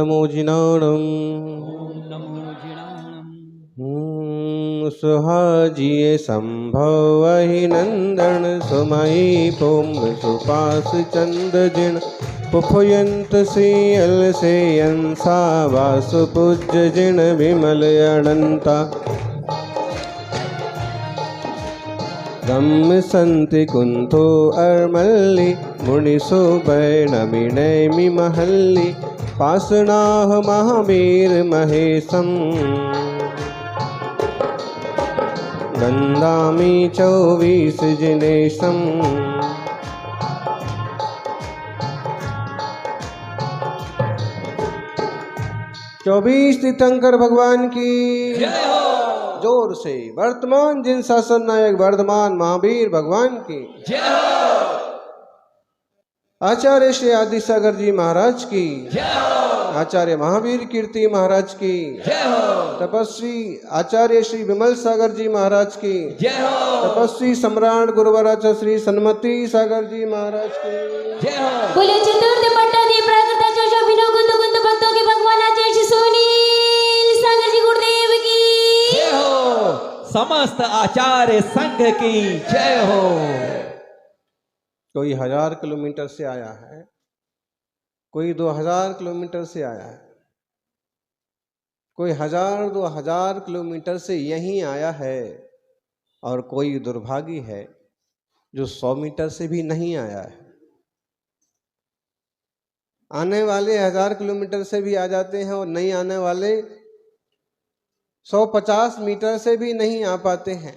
नमो जिनाणम। ओम नमो जिनाणम। सुहाजिए संभव ही नंदन सुमई पुम्र सुपास चंद जिण पुफयंत सियल से अंसा वासु पूज्य जिण विमल अनंता गम संति कुंथो अरमल्ली मुनिसो बैनमिनैमि महल्ली पासनाह महावीर महेशम गंधामी 24 जिनेशम। 24 तीर्थंकर भगवान की जय हो। जोर से वर्तमान जिन शासन नायक वर्धमान महावीर भगवान की जय हो। आचार्य श्री आदि सागर जी महाराज की जय हो। आचार्य महावीर कीर्ति महाराज की जय हो। तपस्वी आचार्य श्री विमल सागर जी महाराज की जय हो। तपस्वी सम्राट गुरुवराज श्री सन्मति सागर जी महाराज की जय हो। बोले चतुर्थ पट्टाधीश प्राकृताचार्य शोभिनो कुंद कुंद भक्तों के भगवान आचार्य श्री सुनील सागर जी गुरुदेव की जय हो। समस्त आचार्य संघ की जय हो। कोई 1000 किलोमीटर से आया है, कोई 2000 किलोमीटर से आया है, कोई 1000-2000 किलोमीटर से यहीं आया है, और कोई दुर्भागी है जो 100 मीटर से भी नहीं आया है। आने वाले 1000 किलोमीटर से भी आ जाते हैं और नहीं आने वाले 150 मीटर से भी नहीं आ पाते हैं।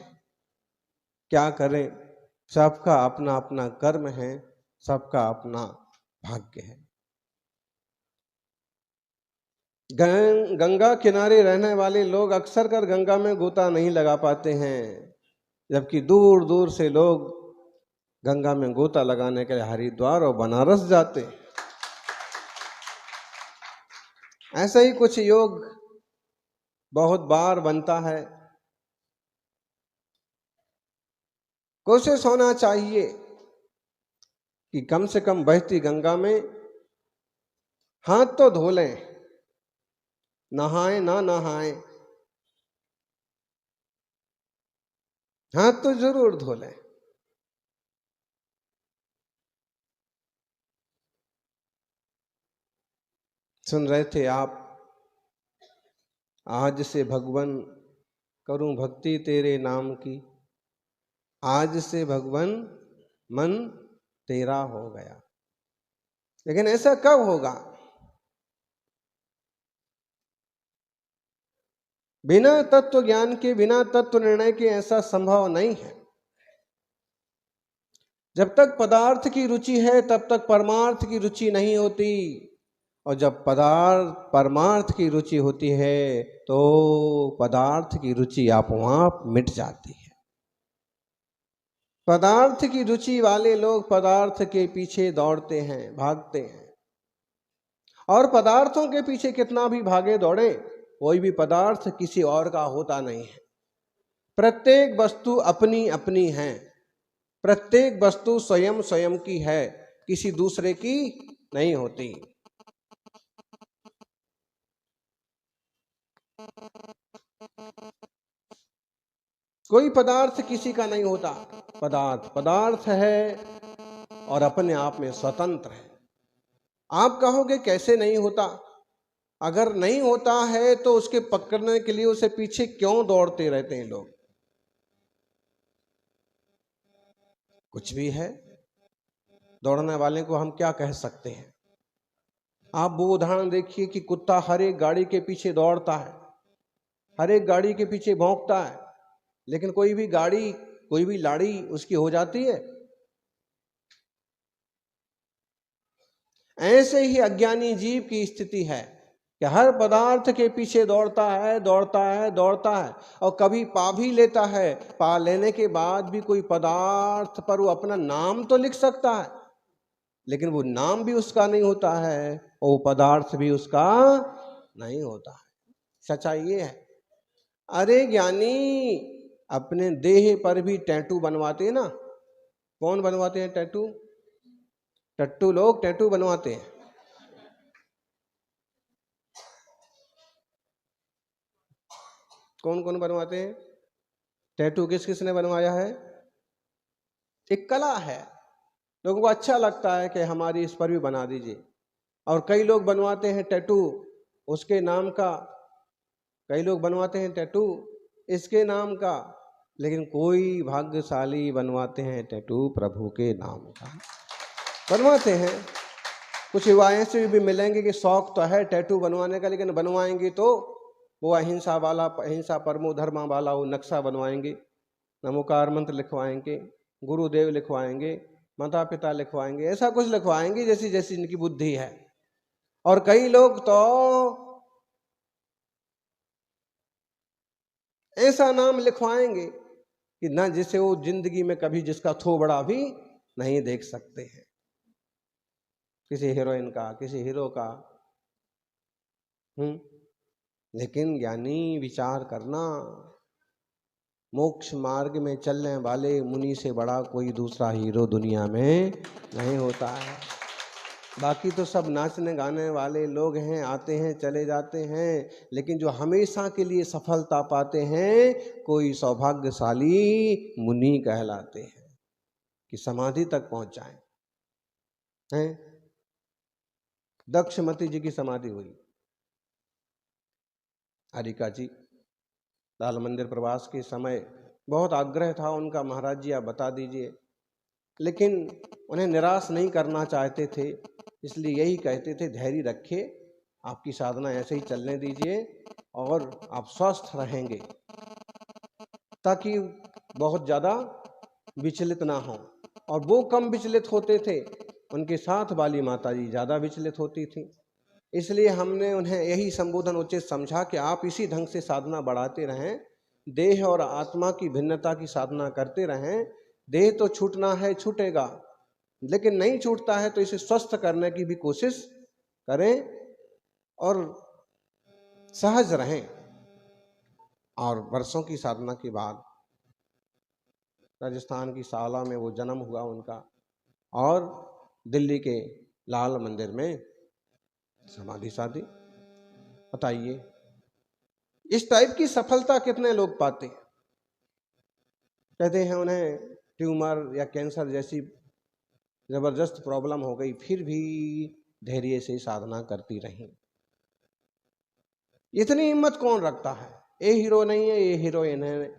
क्या करें, सबका अपना अपना कर्म है, सबका अपना भाग्य है। गंगा किनारे रहने वाले लोग अक्सर कर गंगा में गोता नहीं लगा पाते हैं, जबकि दूर दूर से लोग गंगा में गोता लगाने के लिए हरिद्वार और बनारस जाते हैं। ऐसा ही कुछ योग बहुत बार बनता है। कोशिश होना चाहिए कि कम से कम बहती गंगा में हाथ तो धो लें, नहाएं ना नहाएं, हाथ तो जरूर धो लें। सुन रहे थे आप, आज से भगवन करूं भक्ति तेरे नाम की, आज से भगवन मन तेरा हो गया। लेकिन ऐसा कब होगा? बिना तत्व ज्ञान के, बिना तत्व निर्णय के ऐसा संभव नहीं है। जब तक पदार्थ की रुचि है तब तक परमार्थ की रुचि नहीं होती, और जब परमार्थ की रुचि होती है तो पदार्थ की रुचि आप मिट जाती है। पदार्थ की रुचि वाले लोग पदार्थ के पीछे दौड़ते हैं, भागते हैं, और पदार्थों के पीछे कितना भी भागे दौड़े, कोई भी पदार्थ किसी और का होता नहीं है। प्रत्येक वस्तु अपनी अपनी है, प्रत्येक वस्तु स्वयं स्वयं की है, किसी दूसरे की नहीं होती। कोई पदार्थ किसी का नहीं होता। पदार्थ पदार्थ है और अपने आप में स्वतंत्र है। आप कहोगे कैसे नहीं होता? अगर नहीं होता है तो उसके पकड़ने के लिए उसे पीछे क्यों दौड़ते रहते हैं लोग? कुछ भी है, दौड़ने वाले को हम क्या कह सकते हैं? आप वो उदाहरण देखिए कि कुत्ता हर एक गाड़ी के पीछे दौड़ता है, हर एक गाड़ी के पीछे भौंकता है, लेकिन कोई भी गाड़ी, कोई भी लाड़ी उसकी हो जाती है? ऐसे ही अज्ञानी जीव की स्थिति है कि हर पदार्थ के पीछे दौड़ता है, दौड़ता है, दौड़ता है, और कभी पा भी लेता है। पा लेने के बाद भी कोई पदार्थ पर वो अपना नाम तो लिख सकता है, लेकिन वो नाम भी उसका नहीं होता है और वो पदार्थ भी उसका नहीं होता है। सच्चाई ये है। अरे ज्ञानी अपने देह पर भी टैटू बनवाते हैं ना। कौन बनवाते हैं टैटू? टट्टू लोग टैटू बनवाते हैं। कौन कौन बनवाते हैं टैटू? किस किसने बनवाया है? एक कला है, लोगों को अच्छा लगता है कि हमारी इस पर भी बना दीजिए। और कई लोग बनवाते हैं टैटू उसके नाम का, कई लोग बनवाते हैं टैटू इसके नाम का, लेकिन कोई भाग्यशाली बनवाते हैं टैटू प्रभु के नाम का बनवाते हैं। कुछ युवाएं से भी मिलेंगे कि शौक तो है टैटू बनवाने का, लेकिन बनवाएंगे तो वो अहिंसा वाला, अहिंसा परमो धर्मा वाला वो नक्शा बनवाएंगे, नमोकार मंत्र लिखवाएंगे, गुरुदेव लिखवाएंगे, माता पिता लिखवाएंगे, ऐसा कुछ लिखवाएंगे जैसी जैसी इनकी बुद्धि है। और कई लोग तो ऐसा नाम लिखवाएंगे कि ना जिसे वो जिंदगी में कभी जिसका थोबड़ा भी नहीं देख सकते हैं, किसी हीरोइन का, किसी हीरो का। लेकिन ज्ञानी विचार करना, मोक्ष मार्ग में चलने वाले मुनि से बड़ा कोई दूसरा हीरो दुनिया में नहीं होता है। बाकी तो सब नाचने गाने वाले लोग हैं, आते हैं चले जाते हैं, लेकिन जो हमेशा के लिए सफलता पाते हैं कोई सौभाग्यशाली मुनि कहलाते हैं कि समाधि तक पहुंच जाएं। हैं? दक्षमती जी की समाधि हुई, हरिका जी लाल मंदिर प्रवास के समय बहुत आग्रह था उनका, महाराज जी आप बता दीजिए, लेकिन उन्हें निराश नहीं करना चाहते थे, इसलिए यही कहते थे धैर्य रखिए, आपकी साधना ऐसे ही चलने दीजिए और आप स्वस्थ रहेंगे, ताकि बहुत ज़्यादा विचलित ना हो। और वो कम विचलित होते थे, उनके साथ वाली माता जी ज़्यादा विचलित होती थी। इसलिए हमने उन्हें यही संबोधन उचित समझा कि आप इसी ढंग से साधना बढ़ाते रहें, देह और आत्मा की भिन्नता की साधना करते रहें। देह तो छूटना है, छूटेगा, लेकिन नहीं छूटता है तो इसे स्वस्थ करने की भी कोशिश करें और सहज रहें। और वर्षों की साधना के बाद राजस्थान की साला में वो जन्म हुआ उनका, और दिल्ली के लाल मंदिर में समाधि साधी। बताइए इस टाइप की सफलता कितने लोग पाते हैं? कहते हैं उन्हें ट्यूमर या कैंसर जैसी जबरदस्त प्रॉब्लम हो गई, फिर भी धैर्य से साधना करती रही। इतनी हिम्मत कौन रखता है? ये हीरो नहीं है, ये हीरोइन है।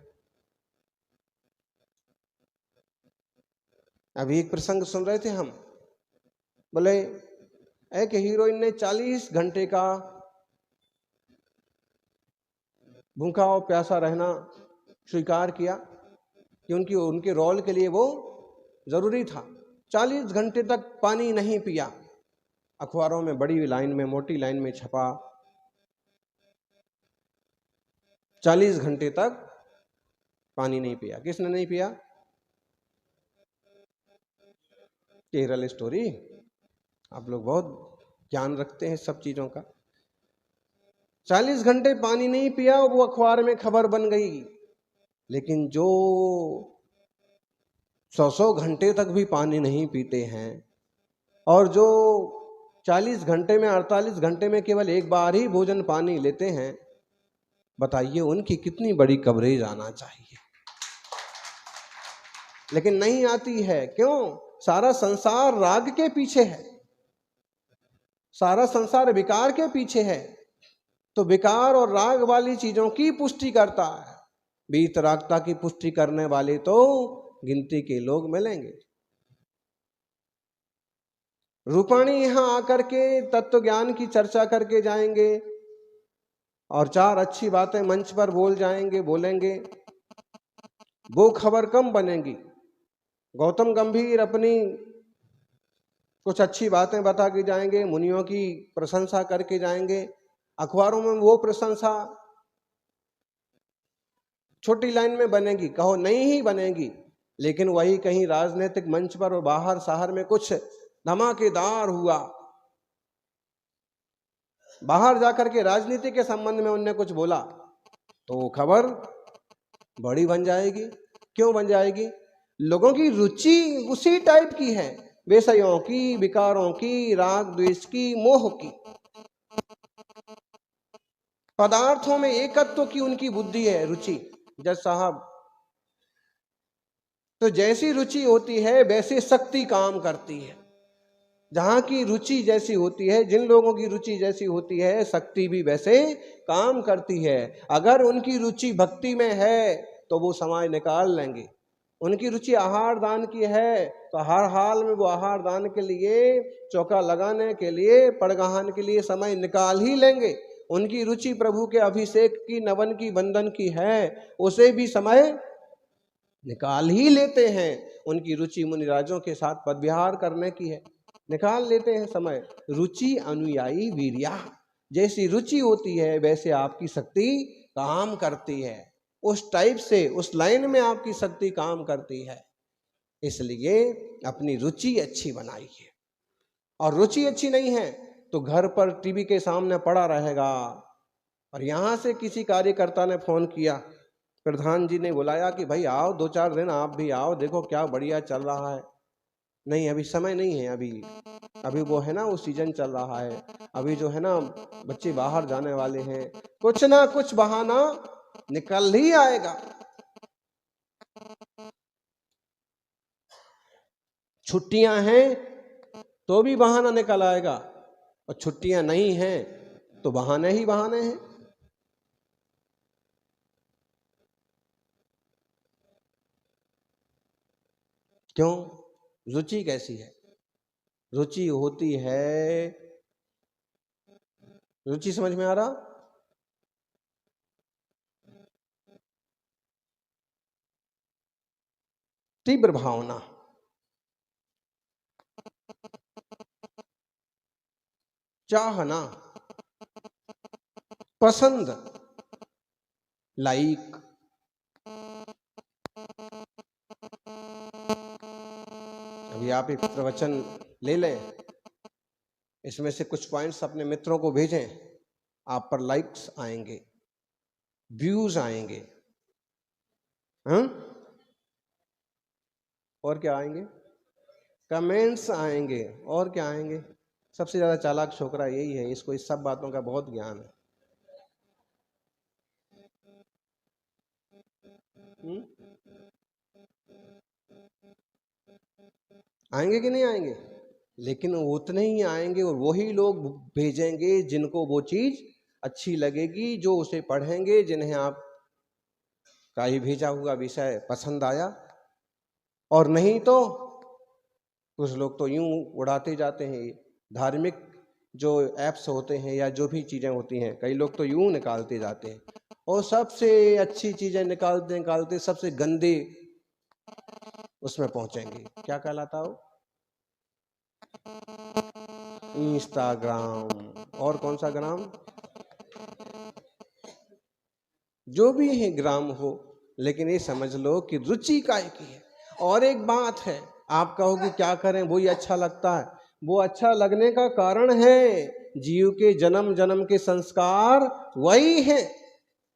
अभी एक प्रसंग सुन रहे थे हम, बोले एक हीरोइन ने 40 घंटे का भूखा और प्यासा रहना स्वीकार किया कि उनके रोल के लिए वो जरूरी था। 40 घंटे तक पानी नहीं पिया, अखबारों में बड़ी लाइन में, मोटी लाइन में छपा, 40 घंटे तक पानी नहीं पिया। किसने नहीं पिया? केरल स्टोरी, आप लोग बहुत ज्ञान रखते हैं सब चीजों का। 40 घंटे पानी नहीं पिया, वो अखबार में खबर बन गई। लेकिन जो 100 घंटे तक भी पानी नहीं पीते हैं और जो 40 घंटे में 48 घंटे में केवल एक बार ही भोजन पानी लेते हैं, बताइए उनकी कितनी बड़ी कवरेज आना चाहिए। लेकिन नहीं आती है। क्यों? सारा संसार राग के पीछे है, सारा संसार विकार के पीछे है। तो विकार और राग वाली चीजों की पुष्टि करता है, वीतरागता की पुष्टि करने वाले तो गिनती के लोग मिलेंगे। रूपाणी यहां आकर के तत्व ज्ञान की चर्चा करके जाएंगे और 4 अच्छी बातें मंच पर बोलेंगे, वो खबर कम बनेगी। गौतम गंभीर अपनी कुछ अच्छी बातें बता के जाएंगे, मुनियों की प्रशंसा करके जाएंगे, अखबारों में वो प्रशंसा छोटी लाइन में बनेगी, कहो नहीं ही बनेगी, लेकिन वही कहीं राजनीतिक मंच पर और बाहर शहर में कुछ धमाकेदार हुआ, बाहर जाकर के राजनीति के संबंध में उनने कुछ बोला, तो खबर बड़ी बन जाएगी। क्यों बन जाएगी? लोगों की रुचि उसी टाइप की है, विषयों की, विकारों की, राग द्वेष की, मोह की। पदार्थों में एकत्व की उनकी बुद्धि है, रुचि। जज साहब, तो जैसी रुचि होती है वैसे शक्ति काम करती है। जहां की रुचि जैसी होती है, जिन लोगों की रुचि जैसी होती है, शक्ति भी वैसे काम करती है। अगर उनकी रुचि भक्ति में है तो वो समय निकाल लेंगे। उनकी रुचि आहार दान की है तो हर हाल में वो आहार दान के लिए, चौका लगाने के लिए, पड़गहान के लिए समय निकाल ही लेंगे। उनकी रुचि प्रभु के अभिषेक की, नवन की, बंधन की है, उसे भी समय निकाल ही लेते हैं। उनकी रुचि मुनिराजों के साथ पदविहार करने की है, निकाल लेते हैं समय। रुचि अनुयायी वीर्या, जैसी रुचि होती है वैसे आपकी शक्ति काम करती है। उस टाइप से, उस लाइन में आपकी शक्ति काम करती है। इसलिए अपनी रुचि अच्छी बनाइए। और रुचि अच्छी नहीं है तो घर पर टीवी के सामने पड़ा रहेगा। और यहां से किसी कार्यकर्ता ने फोन किया, प्रधान जी ने बुलाया कि भाई आओ, 2-4 दिन आप भी आओ, देखो क्या बढ़िया चल रहा है। नहीं, अभी समय नहीं है, अभी वो है ना, वो सीजन चल रहा है, अभी जो है ना बच्चे बाहर जाने वाले हैं, कुछ ना कुछ बहाना निकल ही आएगा। छुट्टियां हैं तो भी बहाना निकल आएगा, और छुट्टियां नहीं हैं तो बहाने ही बहाने हैं। क्यों? रुचि कैसी है? रुचि होती है, रुचि समझ में आ रहा? तीव्र भावना, चाहना, पसंद, लाइक। अभी आप एक प्रवचन ले लें, इसमें से कुछ पॉइंट्स अपने मित्रों को भेजें, आप पर लाइक्स आएंगे, व्यूज आएंगे, और क्या आएंगे? कमेंट्स आएंगे, और क्या आएंगे? सबसे ज्यादा चालाक छोकरा यही है, इसको इस सब बातों का बहुत ज्ञान है। आएंगे कि नहीं आएंगे? लेकिन उतने ही आएंगे, और वही लोग भेजेंगे जिनको वो चीज अच्छी लगेगी, जो उसे पढ़ेंगे, जिन्हें आप का ही भेजा हुआ विषय पसंद आया। और नहीं तो कुछ लोग तो यूं उड़ाते जाते हैं। धार्मिक जो ऐप्स होते हैं या जो भी चीजें होती हैं, कई लोग तो यूं निकालते जाते हैं, और सबसे अच्छी चीजें निकालते निकालते सबसे गंदे उसमें पहुंचेंगे। क्या कहलाता हो? इंस्टाग्राम। और कौन सा ग्राम? जो भी है ग्राम हो, लेकिन ये समझ लो कि रुचि काय की है। और एक बात है, आप कहोगे क्या करें, वही अच्छा लगता है। वो अच्छा लगने का कारण है जीव के जन्म जन्म के संस्कार वही है।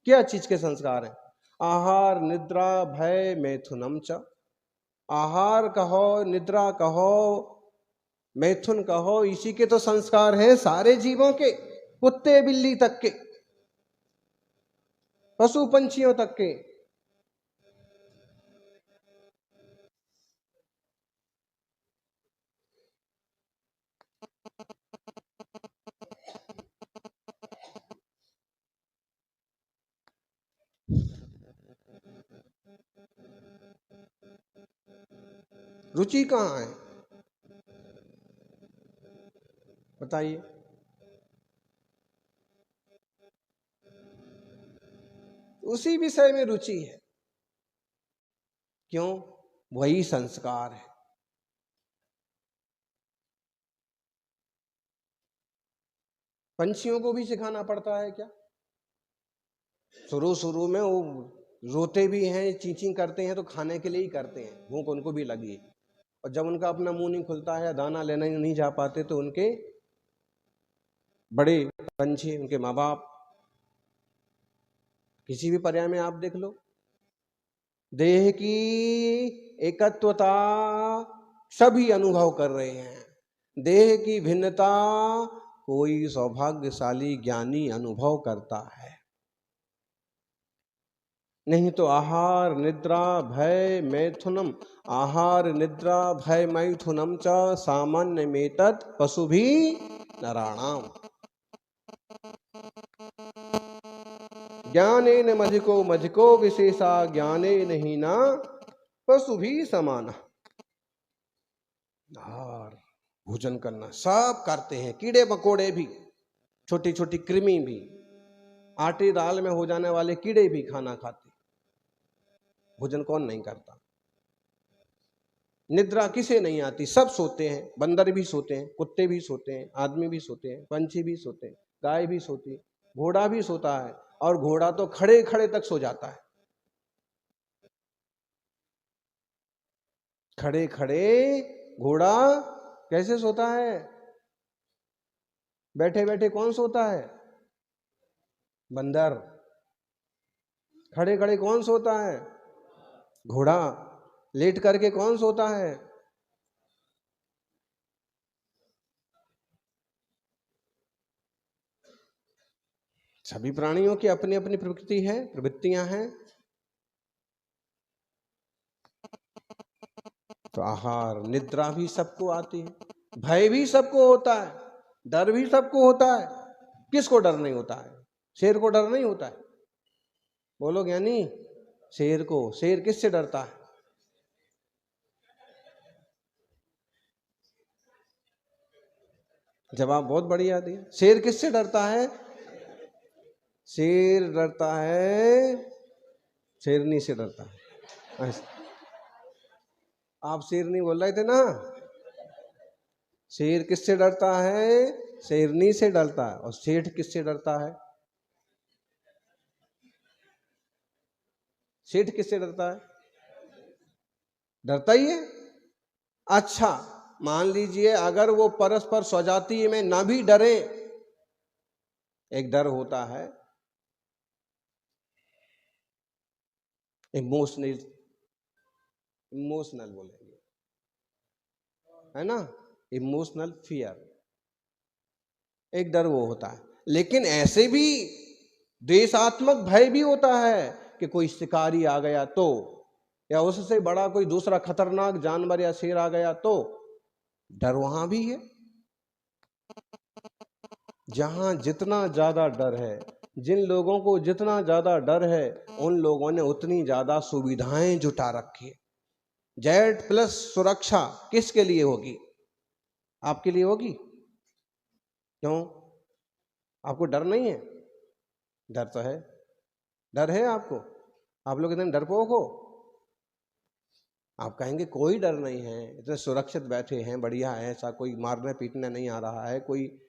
क्या चीज के संस्कार हैं? आहार, निद्रा, भय, मैथुनम च। आहार कहो, निद्रा कहो, मैथुन कहो, इसी के तो संस्कार हैं सारे जीवों के, कुत्ते बिल्ली तक के, पशु पंछियों तक के। रुचि कहाँ है बताइए? उसी विषय में रुचि है। क्यों? वही संस्कार है। पंछियों को भी सिखाना पड़ता है क्या? शुरू शुरू में वो रोते भी हैं, चींची करते हैं, तो खाने के लिए ही करते हैं, भूख उनको भी लगी। और जब उनका अपना मुंह नहीं खुलता है, दाना लेने नहीं जा पाते, तो उनके बड़े पंछी, उनके माँ बाप, किसी भी पर्याय में आप देख लो, देह की एकत्वता सभी अनुभव कर रहे हैं, देह की भिन्नता कोई सौभाग्यशाली ज्ञानी अनुभव करता है। नहीं तो आहार निद्रा भय मैथुनम, आहार निद्रा भय मैथुनम च सामान्य मेतत् पशु भी नराणाम। ज्ञानेन मधिको मधिको विशेषा, ज्ञानेन हीना पशु भी समाना। और भोजन करना सब करते हैं, कीड़े मकोड़े भी, छोटी छोटी कृमि भी, आटे दाल में हो जाने वाले कीड़े भी खाना खाते। भोजन कौन नहीं करता? निद्रा किसे नहीं आती? सब सोते हैं, बंदर भी सोते हैं, कुत्ते भी सोते हैं, आदमी भी सोते हैं, पंछी भी सोते हैं, गाय भी सोती है, घोड़ा भी सोता है। और घोड़ा तो खड़े खड़े तक सो जाता है। खड़े खड़े घोड़ा कैसे सोता है? बैठे बैठे कौन सोता है? बंदर। खड़े खड़े कौन सोता है? घोड़ा। लेट करके कौन सोता है? सभी प्राणियों की अपनी अपनी प्रवृत्ति है, प्रवृत्तियां हैं। तो आहार निद्रा भी सबको आती है, भय भी सबको होता है, डर भी सबको होता है। किसको डर नहीं होता है? शेर को डर नहीं होता है? बोलो ज्ञानी। शेर को। शेर किससे डरता है? जवाब बहुत बढ़िया दिया। शेर किससे डरता है? शेर डरता है शेरनी से डरता है। ऐसा आप शेरनी बोल रहे थे ना? शेर किससे डरता है? शेरनी से डरता है। और सेठ किससे डरता है? सेठ किससे डरता है? डरता ही है। अच्छा, मान लीजिए अगर वो परस्पर स्वजातीय में ना भी डरे, एक डर होता है इमोशनल बोलेंगे, है ना? इमोशनल फियर, एक डर वो होता है। लेकिन ऐसे भी द्वेषात्मक भय भी होता है कि कोई शिकारी आ गया तो, या उससे बड़ा कोई दूसरा खतरनाक जानवर या शेर आ गया तो डर वहां भी है। जहां जितना ज्यादा डर है, जिन लोगों को जितना ज्यादा डर है, उन लोगों ने उतनी ज्यादा सुविधाएं जुटा रखी है। जेड प्लस सुरक्षा किसके लिए होगी? आपके लिए होगी। क्यों? आपको डर नहीं है? डर तो है। डर है आपको? आप लोग इतने डरपोक हो? आप कहेंगे कोई डर नहीं है, इतने सुरक्षित बैठे हैं, बढ़िया है, ऐसा कोई मारने पीटने नहीं आ रहा है, कोई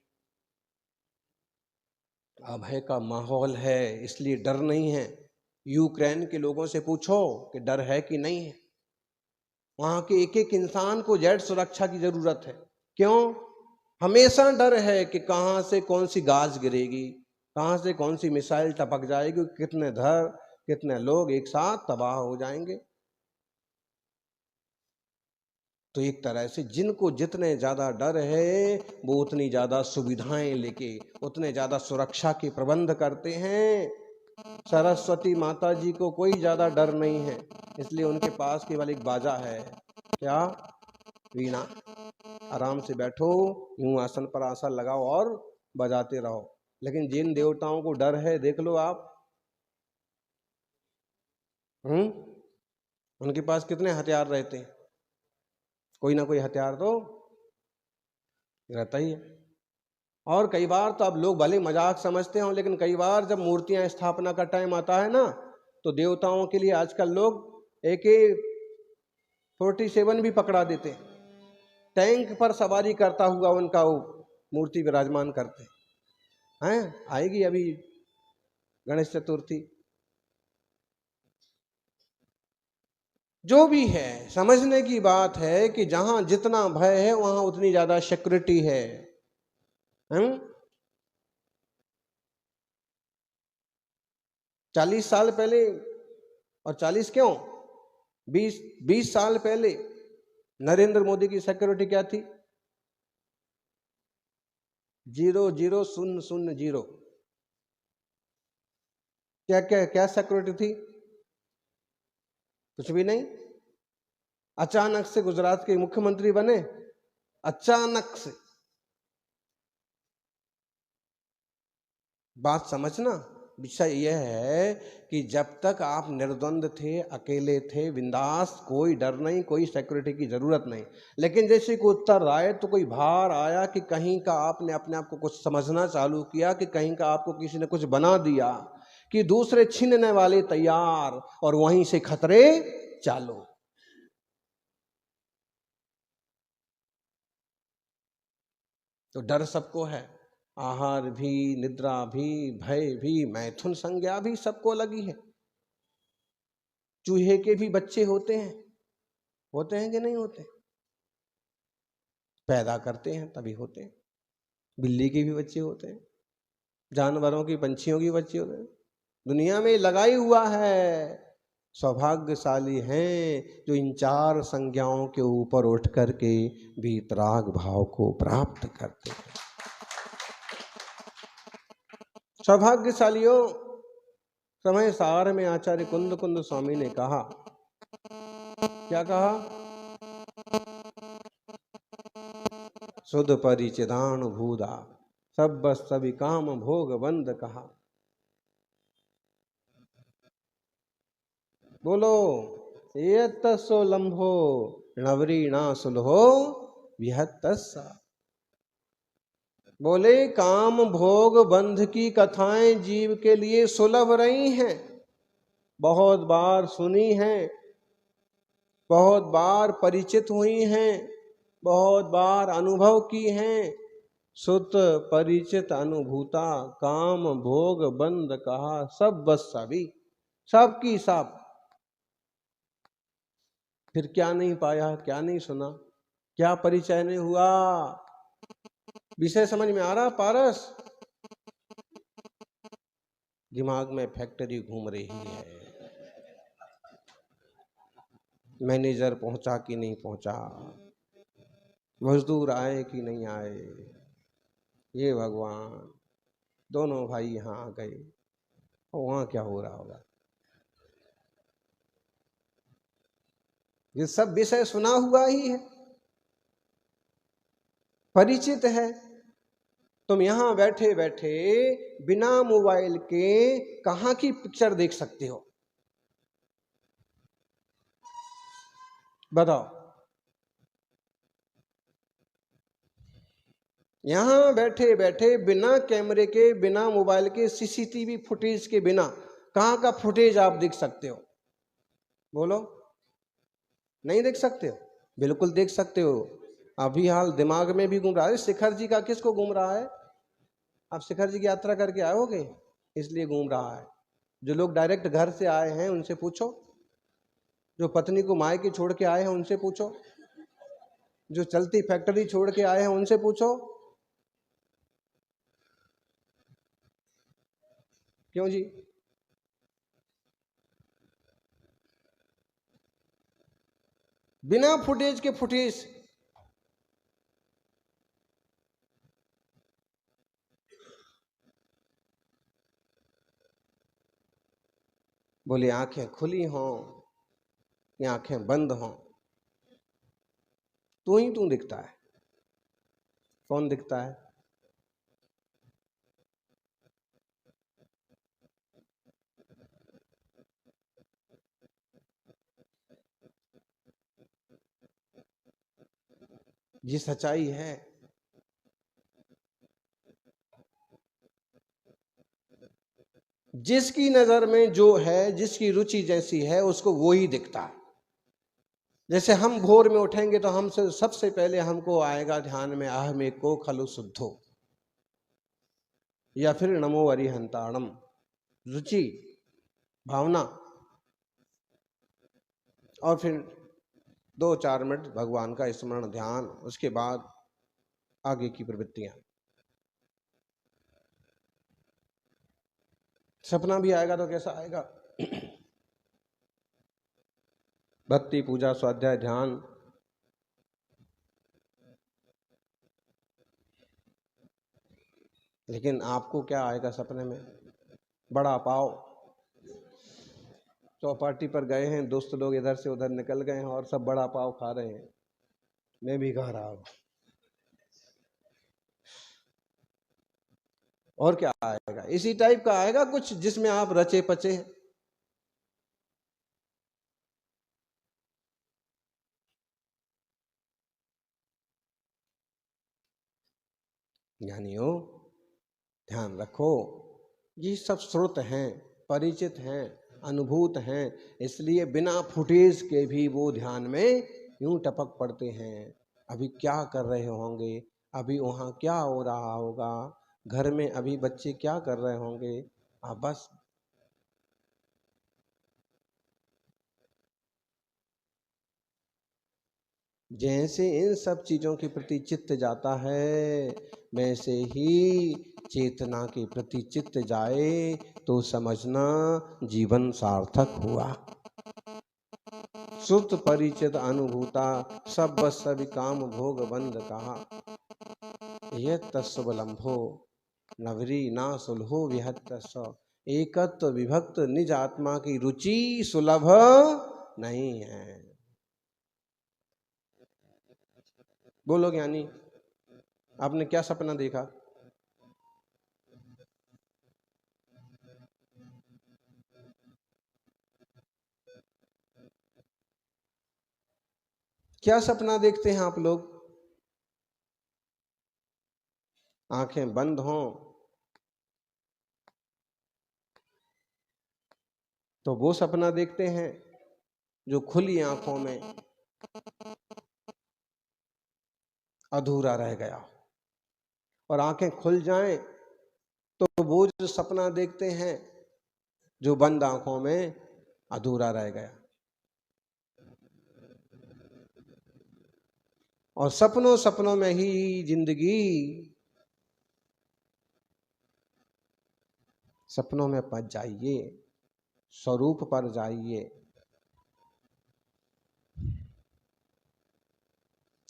अभय का माहौल है इसलिए डर नहीं है। यूक्रेन के लोगों से पूछो कि डर है कि नहीं है। वहां के एक एक इंसान को जेड सुरक्षा की जरूरत है। क्यों? हमेशा डर है कि कहां से कौन सी गाज गिरेगी, कहां से कौन सी मिसाइल टपक जाएगी, कितने लोग एक साथ तबाह हो जाएंगे। तो एक तरह से जिनको जितने ज्यादा डर है, वो उतनी ज्यादा सुविधाएं लेके, उतने ज्यादा सुरक्षा के प्रबंध करते हैं। सरस्वती माता जी को कोई ज्यादा डर नहीं है, इसलिए उनके पास केवल एक बाजा है। क्या? वीणा। आराम से बैठो, यूं आसन पर आसन लगाओ और बजाते रहो। लेकिन जिन देवताओं को डर है, देख लो आप, उनके पास कितने हथियार रहते हैं? कोई ना कोई हथियार तो रहता ही है। और कई बार तो अब लोग भले मजाक समझते हो, लेकिन कई बार जब मूर्तियां स्थापना का टाइम आता है ना, तो देवताओं के लिए आजकल लोग AK-47 भी पकड़ा देते हैं। टैंक पर सवारी करता हुआ उनका वो मूर्ति विराजमान करते हैं। आएगी अभी गणेश चतुर्थी। जो भी है, समझने की बात है कि जहां जितना भय है वहां उतनी ज्यादा सिक्योरिटी है। 40 साल पहले, और 40 क्यों, 20 साल पहले नरेंद्र मोदी की सिक्योरिटी क्या थी? 00000। क्या क्या क्या सिक्योरिटी थी? कुछ भी नहीं। अचानक से गुजरात के मुख्यमंत्री बने, अचानक से। बात समझना, विषय यह है कि जब तक आप निर्द्वंद थे, अकेले थे, बिंदास, कोई डर नहीं, कोई सिक्योरिटी की जरूरत नहीं। लेकिन जैसे कोई उत्तर आए तो कोई भार आया कि कहीं का आपने अपने आप को कुछ समझना चालू किया, कि कहीं का आपको किसी ने कुछ बना दिया, कि दूसरे छीनने वाले तैयार और वहीं से खतरे चालू। तो डर सबको है, आहार भी, निद्रा भी, भय भी, मैथुन संज्ञा भी सबको लगी है। चूहे के भी बच्चे होते हैं कि नहीं होते? पैदा करते हैं तभी होते हैं। बिल्ली के भी बच्चे होते हैं, जानवरों की, पंछियों की बच्चे होते हैं। दुनिया में लगाई हुआ है। सौभाग्यशाली हैं जो इन 4 संज्ञाओं के ऊपर उठ करके वीतराग भाव को प्राप्त करते हैं। सौभाग्यशालियों, समय सार में आचार्य कुंद कुंद स्वामी ने कहा, क्या कहा? सुध परिचिदान भूदा सब बस सभी काम भोग बंद कहा। बोलो, ये तस्सो लंभो नवरीणा सुलहो विहत्तस्सा। बोले, काम भोग बंध की कथाएं जीव के लिए सुलभ रही हैं, बहुत बार सुनी हैं, बहुत बार परिचित हुई हैं, बहुत बार अनुभव की हैं। सुत परिचित अनुभूता काम भोग बंद कहा, सब बस सभी, सबकी सब। फिर क्या नहीं पाया, क्या नहीं सुना, क्या परिचय नहीं हुआ? विषय समझ में आ रहा पारस? दिमाग में फैक्ट्री घूम रही है, मैनेजर पहुंचा कि नहीं पहुंचा, मजदूर आए कि नहीं आए। ये भगवान, दोनों भाई यहाँ आ गए, वहां क्या हो रहा होगा? ये सब विषय सुना हुआ ही है, परिचित है। तुम यहां बैठे बैठे बिना मोबाइल के कहां की पिक्चर देख सकते हो? बताओ। यहां बैठे बैठे बिना कैमरे के, बिना मोबाइल के, सीसीटीवी फुटेज के बिना कहां का फुटेज आप देख सकते हो? बोलो। नहीं देख सकते हो? बिल्कुल देख सकते हो। अभी हाल दिमाग में भी घूम रहा है, शिखर जी का किसको घूम रहा है? आप शिखर जी की यात्रा करके आए होगे, इसलिए घूम रहा है। जो लोग डायरेक्ट घर से आए हैं उनसे पूछो, जो पत्नी को मायके छोड़ के आए हैं उनसे पूछो, जो चलती फैक्ट्री छोड़ के आए हैं उनसे पूछो। क्यों जी? बिना फुटेज के फुटेज। बोले आंखें खुली हों या आंखें बंद हों, तू ही तू दिखता है। कौन दिखता है? ये सच्चाई है। जिसकी नजर में जो है, जिसकी रुचि जैसी है, उसको वो ही दिखता है। जैसे हम भोर में उठेंगे तो हमसे सबसे पहले हमको आएगा ध्यान में अहमे को खलु शुद्धो, या फिर नमो अरिहंताणम। रुचि, भावना, और फिर 2-4 मिनट भगवान का स्मरण ध्यान, उसके बाद आगे की प्रवृत्तियां। सपना भी आएगा तो कैसा आएगा? भक्ति, पूजा, स्वाध्याय, ध्यान। लेकिन आपको क्या आएगा सपने में? बड़ा पाव। चौपाटी पर गए हैं, दोस्त लोग इधर से उधर निकल गए हैं और सब बड़ा पाव खा रहे हैं, मैं भी खा रहा हूं। और क्या आएगा? इसी टाइप का आएगा कुछ जिसमें आप रचे पचे हैं। ज्ञानियों, ध्यान रखो, ये सब स्रोत हैं, परिचित हैं, अनुभूत हैं, इसलिए बिना फुटेज के भी वो ध्यान में यूं टपक पड़ते हैं। अभी क्या कर रहे होंगे, अभी वहाँ क्या हो रहा होगा, घर में अभी बच्चे क्या कर रहे होंगे, आप बस जैसे इन सब चीजों के प्रति चित्त जाता है, वैसे ही चेतना के प्रति चित्त जाए तो समझना जीवन सार्थक हुआ। सुत परिचित अनुभूता सब बस सभी काम भोग बंद कहा। यह तस्वलंभो नवरी ना सुलहो विहत एकत्व विभक्त निज आत्मा की रुचि सुलभ नहीं है। बोलो ज्ञानी, आपने क्या सपना देखा? क्या सपना देखते हैं आप लोग? आंखें बंद हों तो वो सपना देखते हैं जो खुली आंखों में अधूरा रह गया, और आंखें खुल जाएं तो वो जो सपना देखते हैं जो बंद आंखों में अधूरा रह गया। और सपनों सपनों में ही जिंदगी, सपनों में पच जाइए, स्वरूप पर जाइए।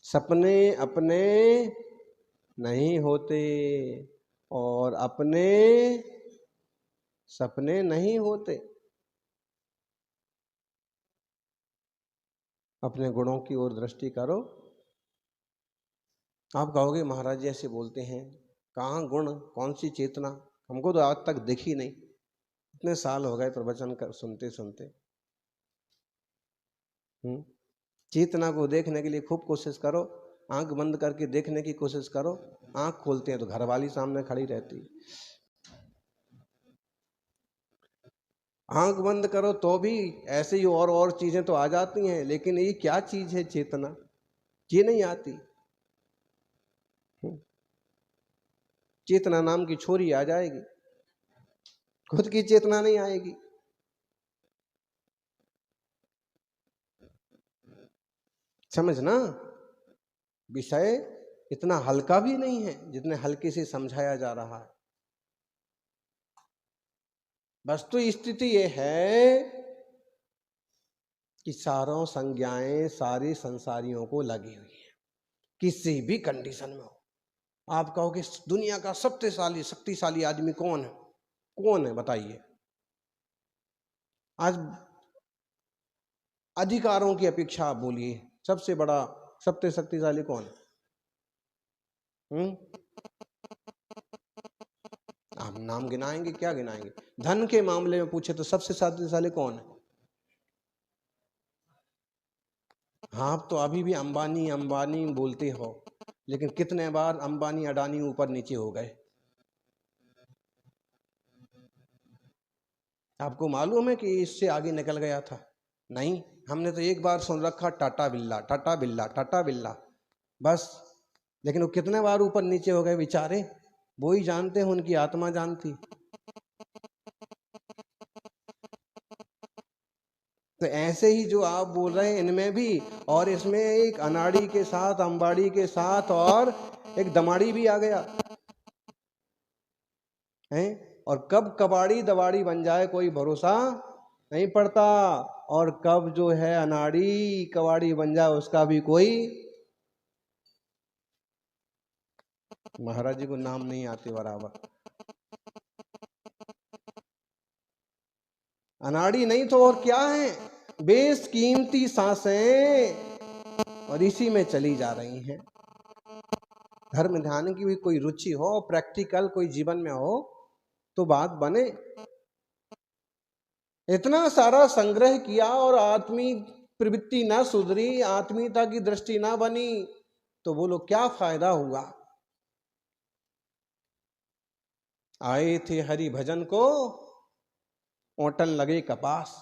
सपने अपने नहीं होते और अपने सपने नहीं होते। अपने गुणों की ओर दृष्टि करो। आप कहोगे महाराज जी ऐसे बोलते हैं, कहाँ गुण, कौन सी चेतना, हमको तो आज तक दिखी नहीं। इतने साल हो गए प्रवचन कर सुनते सुनते। चेतना को देखने के लिए खूब कोशिश करो, आंख बंद करके देखने की कोशिश करो। आंख खोलते हैं तो घरवाली सामने खड़ी रहती, आंख बंद करो तो भी ऐसे ही और चीजें तो आ जाती हैं, लेकिन ये क्या चीज है चेतना, ये नहीं आती। चेतना नाम की छोरी आ जाएगी, खुद की चेतना नहीं आएगी। समझना, विषय इतना हल्का भी नहीं है जितने हल्के से समझाया जा रहा है। वस्तु स्थिति ये है कि सारों संज्ञाएं सारी संसारियों को लगी हुई है, किसी भी कंडीशन में हो। आप कहोगे दुनिया का सबसे शक्तिशाली आदमी कौन है? कौन है बताइए? आज अधिकारों की अपेक्षा आप बोलिए, सबसे बड़ा सबसे शक्तिशाली कौन है? आप नाम गिनाएंगे, क्या गिनाएंगे? धन के मामले में पूछे तो सबसे शक्तिशाली कौन है? हाँ, आप तो अभी भी अंबानी अंबानी बोलते हो, लेकिन कितने बार अंबानी अडानी ऊपर नीचे हो गए? आपको मालूम है कि इससे आगे निकल गया था? नहीं, हमने तो एक बार सुन रखा टाटा बिल्ला टाटा बिल्ला टाटा बिल्ला, बस। लेकिन वो कितने बार ऊपर नीचे हो गए बेचारे, वो ही जानते हैं, उनकी आत्मा जानती। तो ऐसे ही जो आप बोल रहे हैं इनमें भी, और इसमें एक अनाड़ी के साथ अंबाड़ी के साथ और एक दमाड़ी भी आ गया है। और कब कबाड़ी दवाड़ी बन जाए कोई भरोसा नहीं पड़ता, और कब जो है अनाड़ी कबाड़ी बन जाए उसका भी कोई। महाराज जी को नाम नहीं आते बराबर, अनाड़ी नहीं तो और क्या है, बेशकीमती सांसें, और इसी में चली जा रही हैं। धर्म ध्यान की भी कोई रुचि हो, प्रैक्टिकल कोई जीवन में हो तो बात बने। इतना सारा संग्रह किया और आत्मी प्रवृत्ति ना सुधरी, आत्मीयता की दृष्टि ना बनी, तो बोलो क्या फायदा हुआ। आए थे हरि भजन को, ओटन लगे कपास।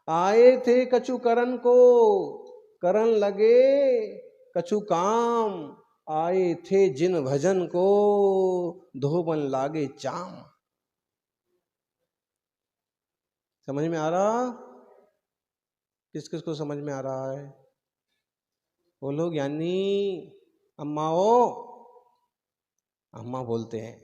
आए थे कछु करन को, करन लगे कछु काम। आए थे जिन भजन को, धोबन लागे चाम। समझ में आ रहा? किस किस को समझ में आ रहा है? वो लोग यानी अम्माओ, अम्मा बोलते हैं,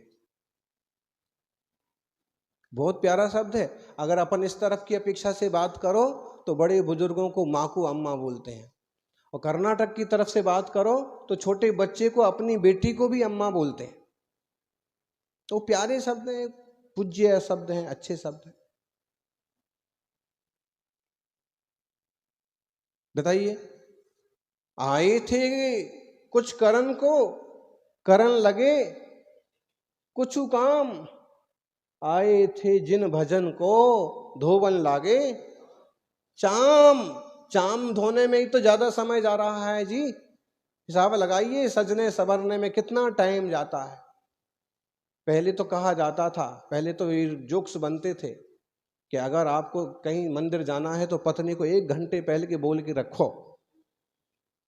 बहुत प्यारा शब्द है। अगर अपन इस तरफ की अपेक्षा से बात करो तो बड़े बुजुर्गों को माँ को अम्मा बोलते हैं, और कर्नाटक की तरफ से बात करो तो छोटे बच्चे को, अपनी बेटी को भी अम्मा बोलते हैं। तो प्यारे शब्द हैं, पूज्य शब्द हैं, अच्छे शब्द हैं। बताइए, आए थे कुछ करन को, करन लगे कुछ काम। आए थे जिन भजन को, धोबन लागे चाम। चाम धोने में ही तो ज्यादा समय जा रहा है जी। हिसाब लगाइए, सजने संवरने में कितना टाइम जाता है। पहले तो कहा जाता था, पहले तो ये जोक्स बनते थे कि अगर आपको कहीं मंदिर जाना है तो पत्नी को 1 घंटे पहले के बोल के रखो।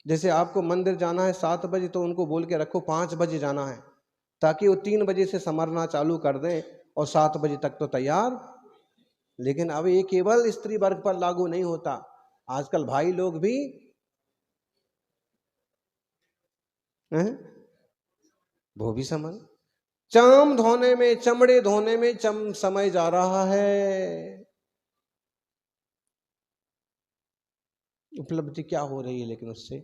जैसे आपको मंदिर जाना है 7 बजे तो उनको बोल के रखो 5 बजे जाना है, ताकि वो 3 बजे से समरना चालू कर दें और 7 बजे तक तो तैयार। लेकिन अब ये केवल स्त्री वर्ग पर लागू नहीं होता, आजकल भाई लोग भी हैं, वो भी समझ। चाम धोने में, चमड़े धोने में समय जा रहा है। उपलब्धि क्या हो रही है लेकिन उससे?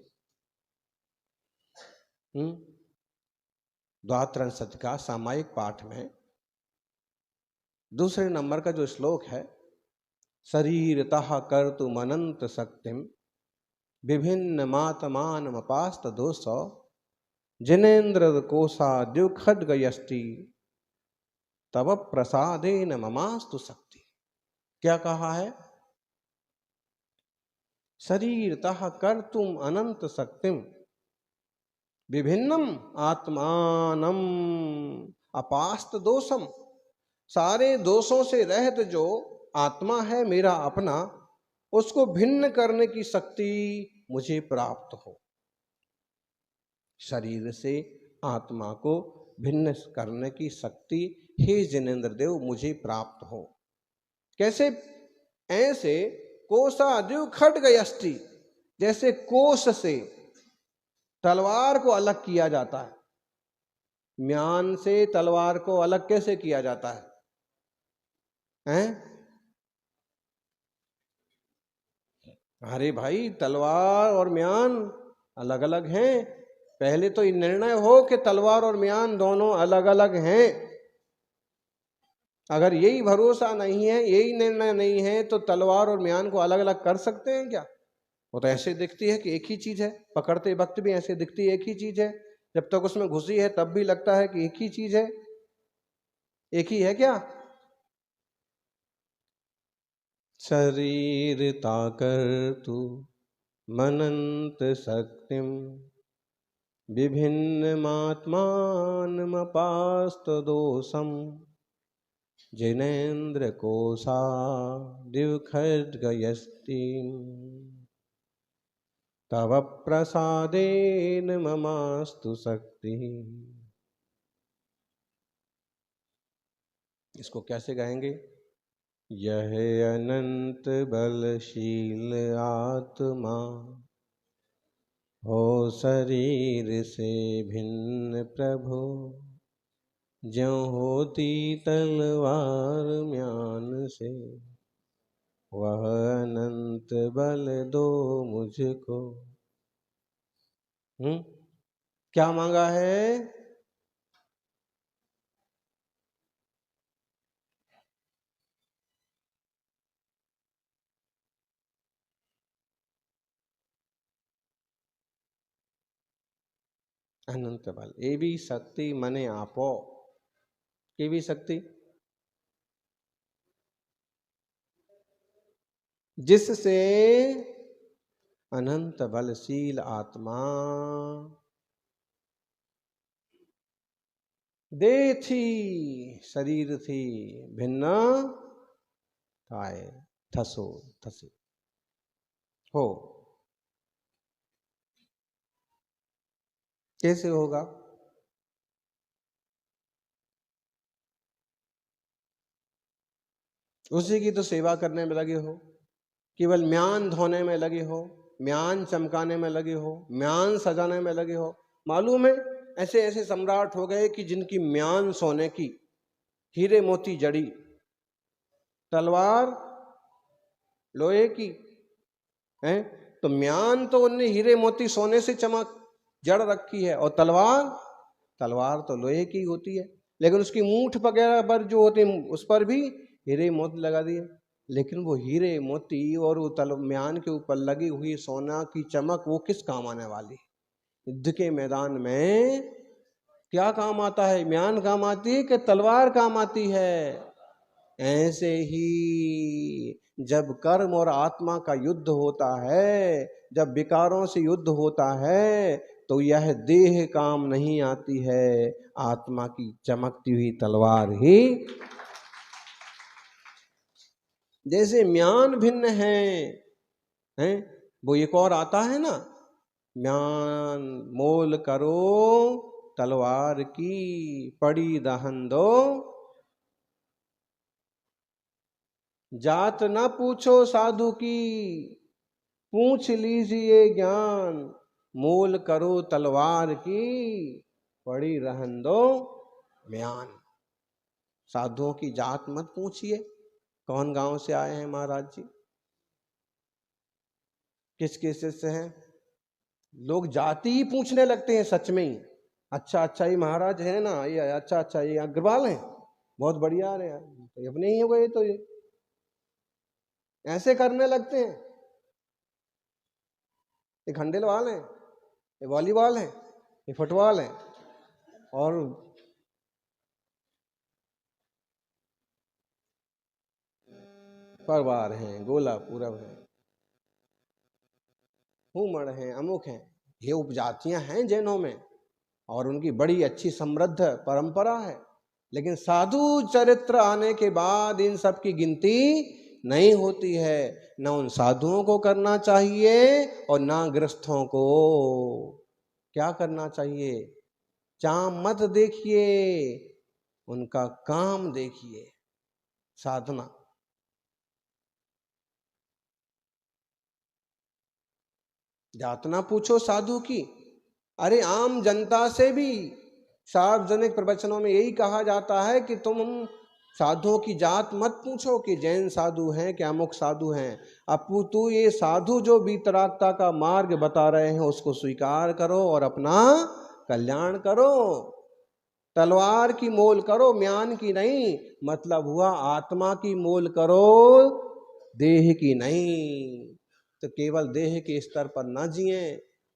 द्वात्रिंशत् का सामायिक पाठ में दूसरे नंबर का जो श्लोक है, शरीरतः कर्तुम अनंत शक्तिम विभिन्न मातमान मपास्त दोषो जिनेन्द्र कोशाद्यु खड्गयष्टि तब प्रसादेन ममास्तु शक्ति। क्या कहा है? शरीरतः कर्तुम अनंत शक्तिम विभिन्नम आत्मानम अपास्त दोषम। सारे दोषों से रहित जो आत्मा है मेरा अपना, उसको भिन्न करने की शक्ति मुझे प्राप्त हो। शरीर से आत्मा को भिन्न करने की शक्ति हे जिनेन्द्र देव मुझे प्राप्त हो। कैसे? ऐसे कोशाद्यु खड्गयष्टि, जैसे कोश से तलवार को अलग किया जाता है। म्यान से तलवार को अलग कैसे किया जाता है? अरे भाई, तलवार और म्यान अलग अलग हैं। पहले तो ये निर्णय हो कि तलवार और म्यान दोनों अलग अलग हैं। अगर यही भरोसा नहीं है, यही निर्णय नहीं है, तो तलवार और म्यान को अलग अलग कर सकते हैं क्या? वो तो ऐसे दिखती है कि एक ही चीज है, पकड़ते वक्त भी ऐसे दिखती है एक ही चीज है, जब तक उसमें घुसी है तब भी लगता है कि एक ही चीज है। एक ही है क्या? शरीर ताकर तू मनंत शक्तिम विभिन्न मात्मान मपास्त दोषम जिनेन्द्र कोशा दिवखड्गयष्टि तव प्रसादेन ममास्तु शक्ति। इसको कैसे गाएंगे? यह अनंत बलशील आत्मा हो शरीर से भिन्न प्रभु, ज्यों होती तलवार म्यान से, वह अनंत बल दो मुझको। क्या मांगा है? अनंत बल एवी शक्ति मने आपो, केवी शक्ति जिससे अनंत बलशील आत्मा देह थी शरीर थी भिन्न थाए थसो थसे हो। कैसे होगा? उसी की तो सेवा करने में लगे हो, केवल म्यान धोने में लगे हो, म्यान चमकाने में लगे हो, म्यान सजाने में लगे हो। मालूम है ऐसे ऐसे सम्राट हो गए कि जिनकी म्यान सोने की, हीरे मोती जड़ी, तलवार लोहे की है, तो म्यान तो उनने हीरे मोती सोने से चमक जड़ रखी है, और तलवार तो लोहे की होती है, लेकिन उसकी मूठ वगैरह पर जो होते हैं उस पर भी हीरे मोती लगा दिए। लेकिन वो हीरे मोती और वो म्यान के ऊपर लगी हुई सोना की चमक वो किस काम आने वाली? युद्ध के मैदान में क्या काम आता है? म्यान काम आती है कि तलवार काम आती है? ऐसे ही जब कर्म और आत्मा का युद्ध होता है, जब विकारों से युद्ध होता है, तो यह देह काम नहीं आती है, आत्मा की चमकती हुई तलवार ही। जैसे म्यान भिन्न है वो एक और आता है ना, म्यान मोल करो तलवार की, पड़ी दहन दो जात न पूछो साधु की, पूछ लीजिए ज्ञान, मोल करो तलवार की, पड़ी रहन दो म्यान। साधुओं की जात मत पूछिए, कौन गांव से आए हैं महाराज जी, किसके शिष्य हैं। लोग जाति ही पूछने लगते हैं सच में ही। अच्छा अच्छा ये महाराज है ना, ये अच्छा अच्छा ये अग्रवाल हैं, बहुत बढ़िया आ रहे हैं, तो अपने ही हो गए, तो ये ऐसे करने लगते हैं। ये खंडेलवाल हैं, ये वॉलीबॉल है, ये फुटबॉल है, और परवार हैं, गोला पूरब है, हुमड़ हैं, अमुक हैं। ये उपजातियां हैं जैनों में, और उनकी बड़ी अच्छी समृद्ध परंपरा है। लेकिन साधु चरित्र आने के बाद इन सब की गिनती नहीं होती है। न उन साधुओं को करना चाहिए और ना गृहस्थों को। क्या करना चाहिए? चाम मत देखिए, उनका काम देखिए, साधना। यातना पूछो साधु की। अरे आम जनता से भी सार्वजनिक प्रवचनों में यही कहा जाता है कि तुम साधुओं की जात मत पूछो कि जैन साधु हैं क्या मुख साधु हैं। अपितु ये साधु जो वीतरागता का मार्ग बता रहे हैं उसको स्वीकार करो और अपना कल्याण करो। तलवार की मोल करो, म्यान की नहीं। मतलब हुआ आत्मा की मोल करो, देह की नहीं। तो केवल देह के स्तर पर न जिए,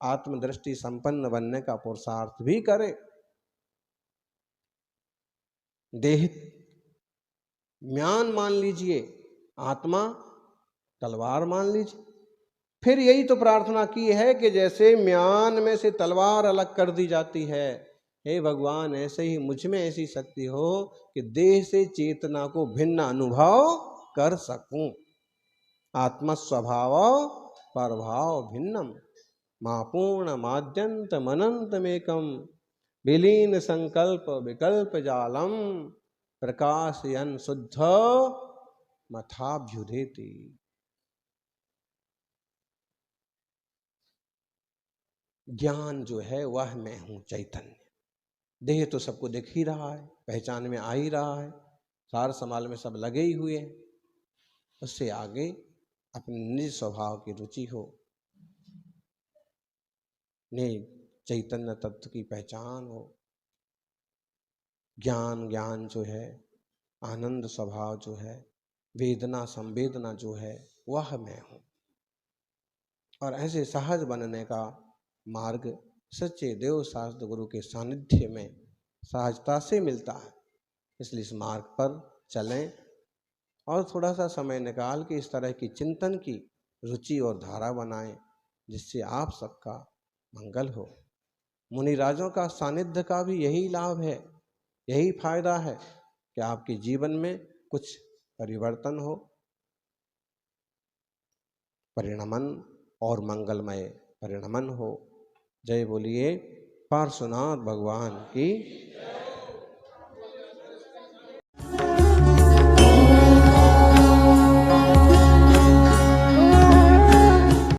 आत्मदृष्टि संपन्न बनने का पुरुषार्थ भी करे। देह म्यान मान लीजिए, आत्मा तलवार मान लीजिए। फिर यही तो प्रार्थना की है कि जैसे म्यान में से तलवार अलग कर दी जाती है, हे भगवान ऐसे ही मुझ में ऐसी शक्ति हो कि देह से चेतना को भिन्न अनुभव कर सकूं। आत्मस्वभाव परभाव भिन्नम मापूर्ण माद्यंत मनंतमेकम विलीन संकल्प विकल्प जालम प्रकाशयन शुद्ध मथाभ्युदेति। ज्ञान जो है वह मैं हूं चैतन्य। देह तो सबको दिख ही रहा है, पहचान में आ ही रहा है, सार समाल में सब लगे ही हुए हैं। उससे आगे अपने निज स्वभाव की रुचि हो, निज चैतन्य तत्व की पहचान हो। ज्ञान जो है, आनंद स्वभाव जो है, वेदना संवेदना जो है, वह मैं हूं। और ऐसे सहज बनने का मार्ग सच्चे देव शास्त्र गुरु के सानिध्य में सहजता से मिलता है। इसलिए इस मार्ग पर चलें और थोड़ा सा समय निकाल के इस तरह की चिंतन की रुचि और धारा बनाएं, जिससे आप सबका मंगल हो। मुनिराजों का सानिध्य का भी यही लाभ है, यही फायदा है कि आपके जीवन में कुछ परिवर्तन हो, परिणमन और मंगलमय परिणमन हो। जय बोलिए पार्श्वनाथ भगवान की।